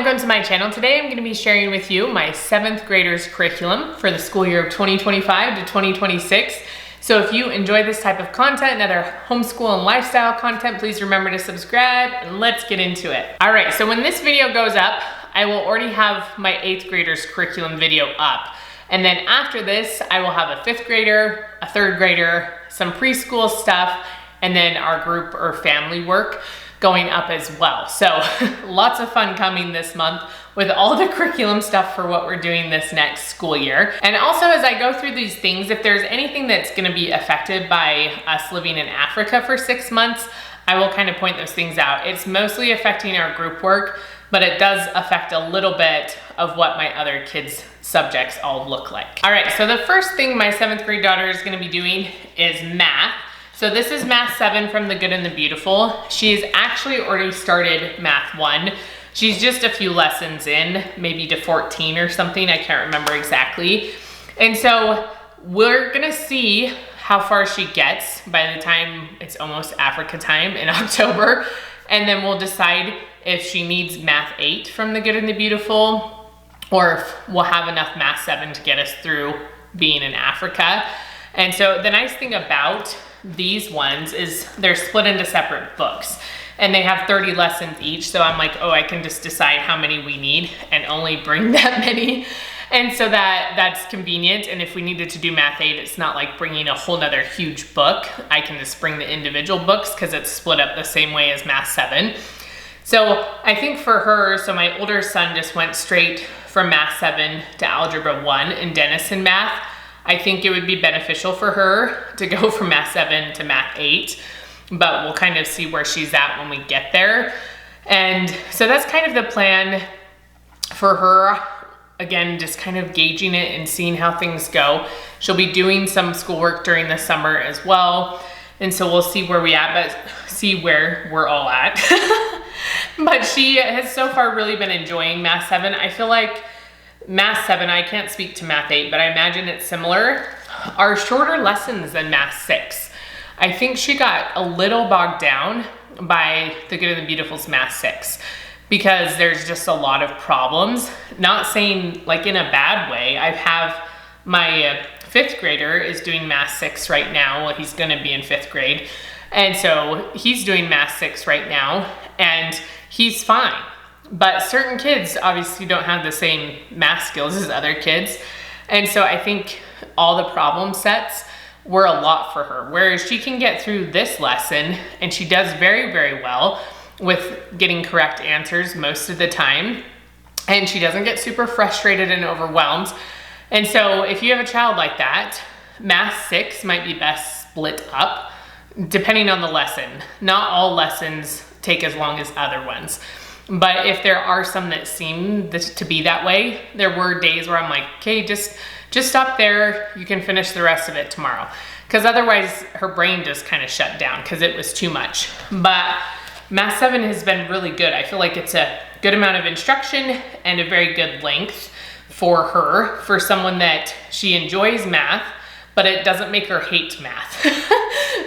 welcome to my channel. Today I'm going to be sharing with you my 7th graders curriculum for the school year of 2025 to 2026. So if you enjoy this type of content and other homeschool and lifestyle content, please remember to subscribe and let's get into it. All right, so when this video goes up, I will already have my 8th graders curriculum video up. And then after this, I will have a 5th grader, a 3rd grader, some preschool stuff, and then our group or family work going up as well. So lots of fun coming this month with all the curriculum stuff for what we're doing this next school year. And also as I go through these things, if there's anything that's gonna be affected by us living in Africa for 6 months, I will kind of point those things out. It's mostly affecting our group work, but it does affect a little bit of what my other kids' subjects all look like. All right, so the first thing my 7th grade daughter is gonna be doing is math. So this is Math 7 from The Good and the Beautiful. She's actually already started Math 1. She's just a few lessons in, maybe to 14 or something, I can't remember exactly. And so we're gonna see how far she gets by the time it's almost Africa time in October. And then we'll decide if she needs Math 8 from The Good and the Beautiful, or if we'll have enough Math 7 to get us through being in Africa. And so the nice thing about these ones is they're split into separate books and they have 30 lessons each. So I'm like, oh, I can just decide how many we need and only bring that many. And so that's convenient. And if we needed to do Math 8, it's not like bringing a whole nother huge book. I can just bring the individual books because it's split up the same way as Math 7. So I think for her, so my older son just went straight from Math 7 to Algebra 1 in Denison Math. I think it would be beneficial for her to go from Math 7 to Math 8, but we'll kind of see where she's at when we get there. And so that's kind of the plan for her. Again, just kind of gauging it and seeing how things go. She'll be doing some schoolwork during the summer as well. And so we'll see where we at, but see where we're all at. But she has so far really been enjoying Math 7. I feel like Math 7, I can't speak to Math 8, but I imagine it's similar, are shorter lessons than Math 6. I think she got a little bogged down by The Good and the Beautiful's Math 6 because there's just a lot of problems. Not saying like in a bad way. I have my 5th grader is doing Math 6 right now. Well, he's gonna be in 5th grade. And so he's doing Math 6 right now and he's fine. But certain kids obviously don't have the same math skills as other kids. And so I think all the problem sets were a lot for her. Whereas she can get through this lesson and she does very, very well with getting correct answers most of the time. And she doesn't get super frustrated and overwhelmed. And so if you have a child like that, Math 6 might be best split up depending on the lesson. Not all lessons take as long as other ones. But if there are some that seem to be that way, there were days where I'm like, okay, just stop there. You can finish the rest of it tomorrow. Because otherwise her brain just kind of shut down because it was too much. But Math 7 has been really good. I feel like it's a good amount of instruction and a very good length for her, for someone that she enjoys math, but it doesn't make her hate math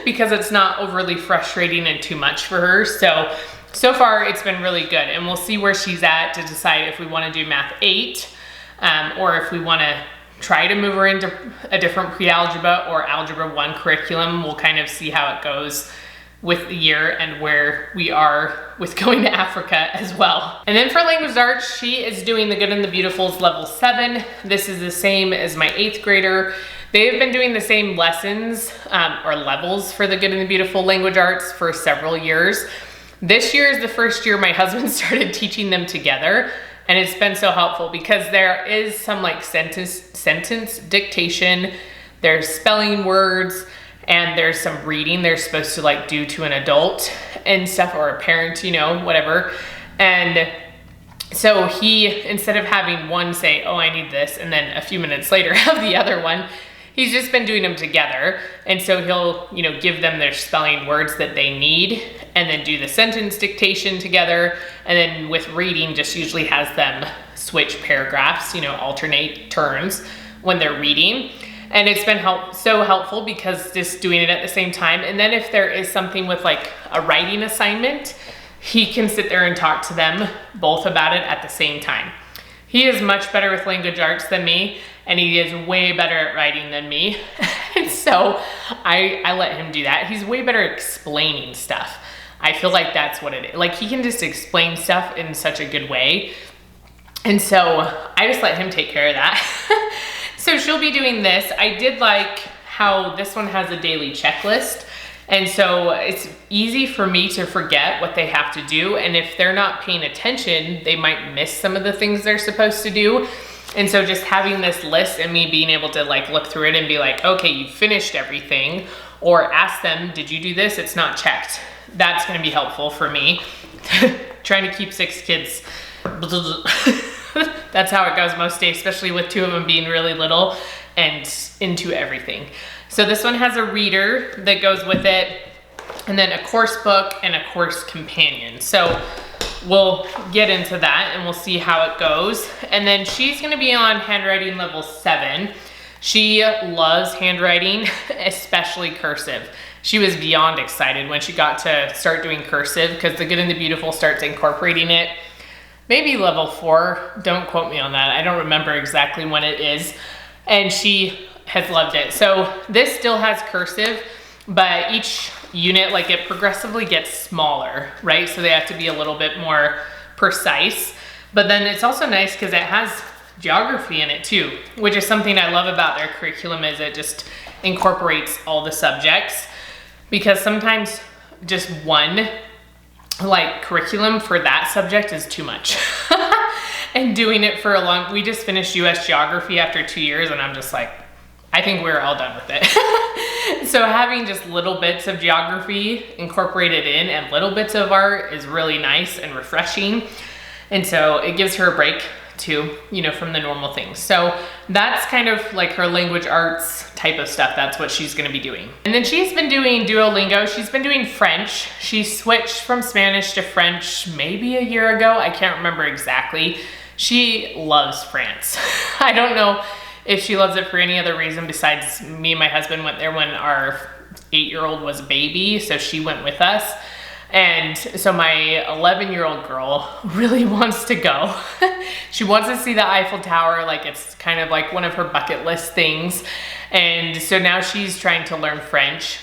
because it's not overly frustrating and too much for her. So far it's been really good, and we'll see where she's at to decide if we want to do Math 8 or if we want to try to move her into a different pre-algebra or Algebra 1 curriculum. We'll kind of see how it goes with the year and where we are with going to Africa as well. And then for language arts, she is doing The Good and the Beautiful's level 7. This is the same as my 8th grader. They've been doing the same lessons or levels for The Good and the Beautiful language arts for several years. This year is the first year my husband started teaching them together, and it's been so helpful because there is some like sentence dictation, there's spelling words, and there's some reading they're supposed to like do to an adult and stuff, or a parent, you know, whatever. And so he, instead of having one say, oh, I need this, and then a few minutes later have the other one, he's just been doing them together. And so he'll, you know, give them their spelling words that they need and then do the sentence dictation together. And then with reading, just usually has them switch paragraphs, you know, alternate turns when they're reading. And it's been so helpful because just doing it at the same time. And then if there is something with like a writing assignment, he can sit there and talk to them both about it at the same time. He is much better with language arts than me, and he is way better at writing than me. And so I let him do that. He's way better at explaining stuff. I feel like that's what it is. Like, he can just explain stuff in such a good way. And so I just let him take care of that. So she'll be doing this. I did like how this one has a daily checklist. And so it's easy for me to forget what they have to do. And if they're not paying attention, they might miss some of the things they're supposed to do. And so just having this list and me being able to like look through it and be like, okay, you finished everything, or ask them, did you do this? It's not checked. That's gonna be helpful for me. Trying to keep 6 kids. That's how it goes most days, especially with 2 of them being really little and into everything. So this one has a reader that goes with it, and then a course book and a course companion. So we'll get into that and we'll see how it goes. And then she's gonna be on handwriting level 7. She loves handwriting, especially cursive. She was beyond excited when she got to start doing cursive, because The Good and the Beautiful starts incorporating it. Maybe level 4, don't quote me on that. I don't remember exactly when it is. And she has loved it. So this still has cursive, but each unit, like, it progressively gets smaller, right? So they have to be a little bit more precise. But then it's also nice because it has geography in it too, which is something I love about their curriculum, is it just incorporates all the subjects. Because sometimes just one like curriculum for that subject is too much. And doing it for we just finished US geography after 2 years, and I'm just like, I think we're all done with it. So having just little bits of geography incorporated in and little bits of art is really nice and refreshing. And so it gives her a break too, you know, from the normal things. So that's kind of like her language arts type of stuff. That's what she's gonna be doing. And then she's been doing Duolingo. She's been doing French. She switched from Spanish to French maybe a year ago. I can't remember exactly. She loves France. I don't know if she loves it for any other reason besides me and my husband went there when our 8-year-old was a baby, so she went with us. And so my 11-year-old girl really wants to go. She wants to see the Eiffel Tower, like it's kind of like one of her bucket list things. And so now she's trying to learn French,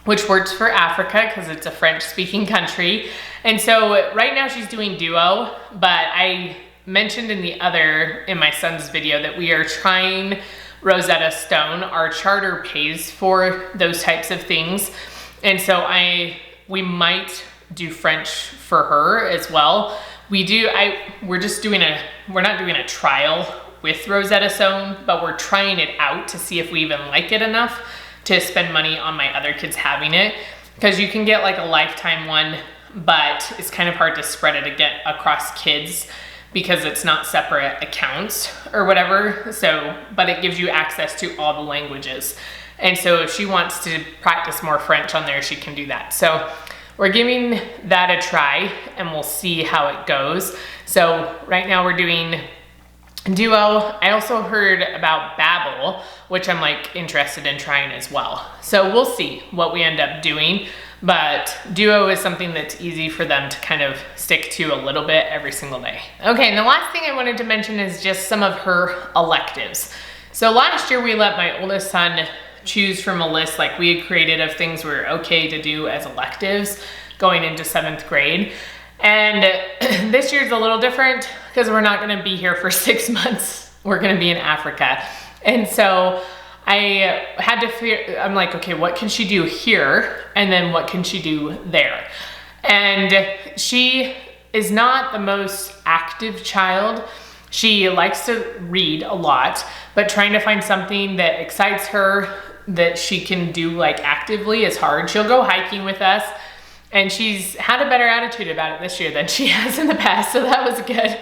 which works for Africa because it's a French-speaking country. And so right now she's doing Duo, but I mentioned in my son's video that we are trying Rosetta Stone. Our charter pays for those types of things. And so we might do French for her as well. We're not doing a trial with Rosetta Stone, but we're trying it out to see if we even like it enough to spend money on my other kids having it. Because you can get like a lifetime one, but it's kind of hard to spread it across kids because it's not separate accounts or whatever. So, but it gives you access to all the languages. And so if she wants to practice more French on there, she can do that. So we're giving that a try and we'll see how it goes. So right now we're doing Duo. I also heard about Babbel, which I'm like interested in trying as well. So we'll see what we end up doing. But Duo is something that's easy for them to kind of stick to a little bit every single day. Okay, and the last thing I wanted to mention is just some of her electives. So last year we let my oldest son choose from a list like we had created of things we were okay to do as electives going into 7th grade. And this year's a little different because we're not gonna be here for 6 months. We're gonna be in Africa. And so I had to figure, I'm like, okay, what can she do here? And then what can she do there? And she is not the most active child. She likes to read a lot, but trying to find something that excites her that she can do like actively is hard. She'll go hiking with us, and she's had a better attitude about it this year than she has in the past, so that was good.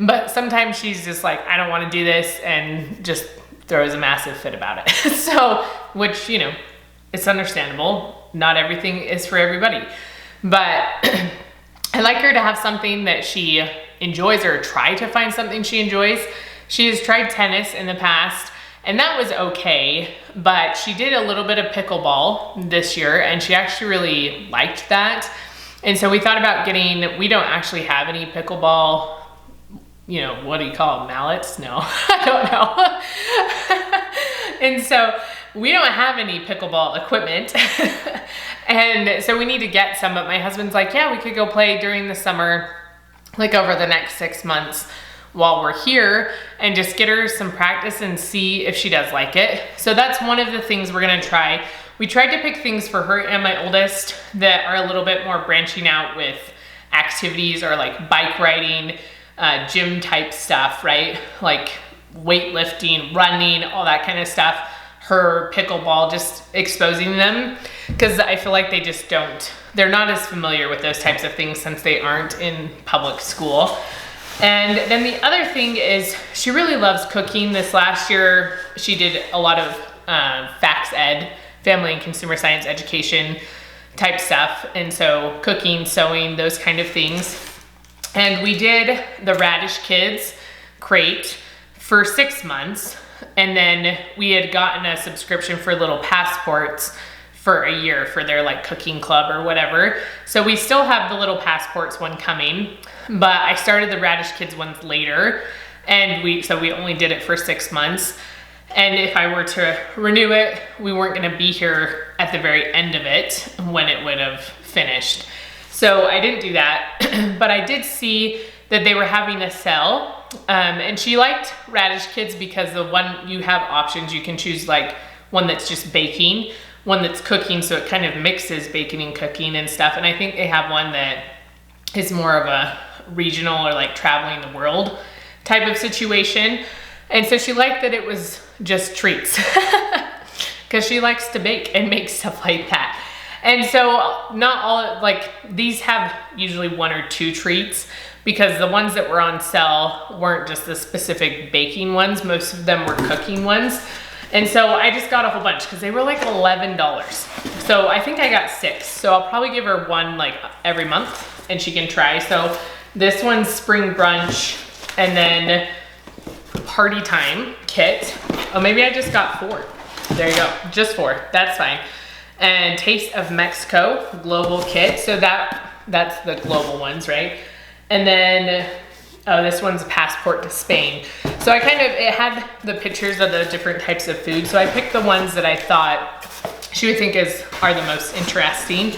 But sometimes she's just like, I don't want to do this, and just throws a massive fit about it. So, which, you know, it's understandable. Not everything is for everybody. But I like her to have something that she enjoys, or try to find something she enjoys. She has tried tennis in the past, and that was okay, but she did a little bit of pickleball this year, and she actually really liked that. And so we thought about we don't actually have any pickleball, what do you call them, mallets? No, I don't know. And so we don't have any pickleball equipment. And so we need to get some, but my husband's like, yeah, we could go play during the summer, like over the next 6 months while we're here, and just get her some practice and see if she does like it. So that's one of the things we're gonna try. We tried to pick things for her and my oldest that are a little bit more branching out with activities, or like bike riding, gym type stuff, right? Like weightlifting, running, all that kind of stuff. Her pickleball, just exposing them, because I feel like they're not as familiar with those types of things since they aren't in public school. And then the other thing is she really loves cooking. This last year, she did a lot of FACS Ed, family and consumer science education type stuff. And so cooking, sewing, those kind of things. And we did the Radish Kids crate for 6 months. And then we had gotten a subscription for little passports for a year for their like cooking club or whatever. So we still have the little passports one coming, but I started the Radish Kids ones later, and we only did it for 6 months. And if I were to renew it, we weren't gonna be here at the very end of it when it would have finished. So I didn't do that, but I did see that they were having a sale. And she liked Radish Kids because the one, you have options. You can choose like one that's just baking, one that's cooking, so it kind of mixes baking and cooking and stuff. And I think they have one that is more of a regional or like traveling the world type of situation. And so she liked that it was just treats because she likes to bake and make stuff like that. And so not all, like these have usually 1 or 2 treats, because the ones that were on sale weren't just the specific baking ones. Most of them were cooking ones. And so I just got a whole bunch because they were like $11. So I think I got 6. So I'll probably give her one like every month and she can try. So this one's spring brunch, and then party time kit. Oh, maybe I just got 4. There you go, just 4, that's fine. And Taste of Mexico global kit. So that's the global ones, right? And then, oh, this one's a passport to Spain. So it had the pictures of the different types of food. So I picked the ones that I thought she would think are the most interesting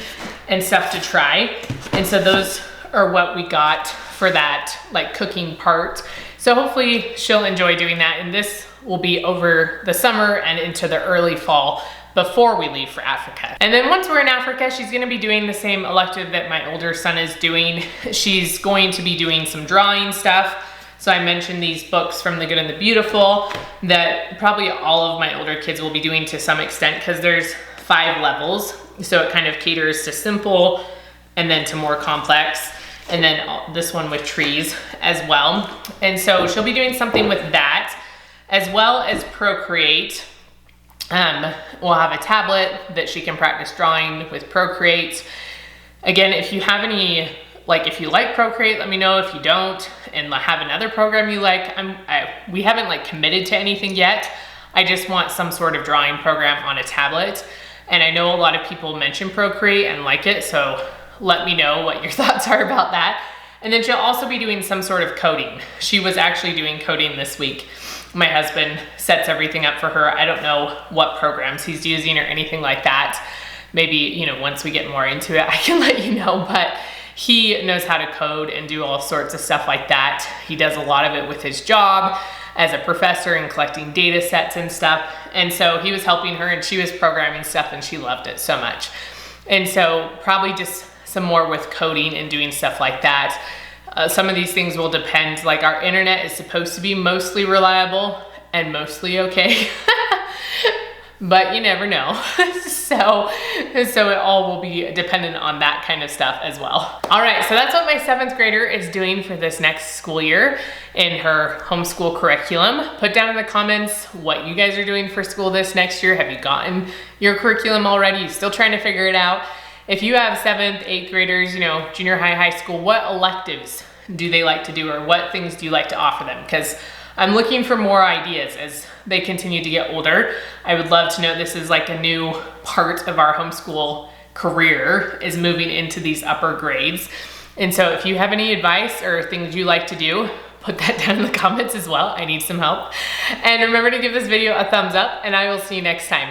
and stuff to try. And so those are what we got for that like cooking part. So hopefully she'll enjoy doing that. And this will be over the summer and into the early fall before we leave for Africa. And then once we're in Africa, she's gonna be doing the same elective that my older son is doing. She's going to be doing some drawing stuff. So I mentioned these books from The Good and the Beautiful that probably all of my older kids will be doing to some extent, because there's 5 levels. So it kind of caters to simple and then to more complex. And then this one with trees as well. And so she'll be doing something with that, as well as Procreate. We'll have a tablet that she can practice drawing with Procreate. Again, if you have any, like if you like Procreate, let me know. If you don't and have another program you like, we haven't like committed to anything yet. I just want some sort of drawing program on a tablet. And I know a lot of people mention Procreate and like it, so let me know what your thoughts are about that. And then she'll also be doing some sort of coding. She was actually doing coding this week. My husband sets everything up for her. I don't know what programs he's using or anything like that. Maybe, once we get more into it, I can let you know, but he knows how to code and do all sorts of stuff like that. He does a lot of it with his job as a professor and collecting data sets and stuff. And so he was helping her and she was programming stuff and she loved it so much. And so probably just some more with coding and doing stuff like that. Some of these things will depend, like our internet is supposed to be mostly reliable and mostly okay, but you never know. So it all will be dependent on that kind of stuff as well. All right, so that's what my 7th grader is doing for this next school year in her homeschool curriculum. Put down in the comments what you guys are doing for school this next year. Have you gotten your curriculum already? You still trying to figure it out? If you have 7th, 8th graders, junior high, high school, what electives do they like to do, or what things do you like to offer them? Because I'm looking for more ideas as they continue to get older. I would love to know. This is like a new part of our homeschool career is moving into these upper grades. And so if you have any advice or things you like to do, put that down in the comments as well. I need some help. And remember to give this video a thumbs up, and I will see you next time.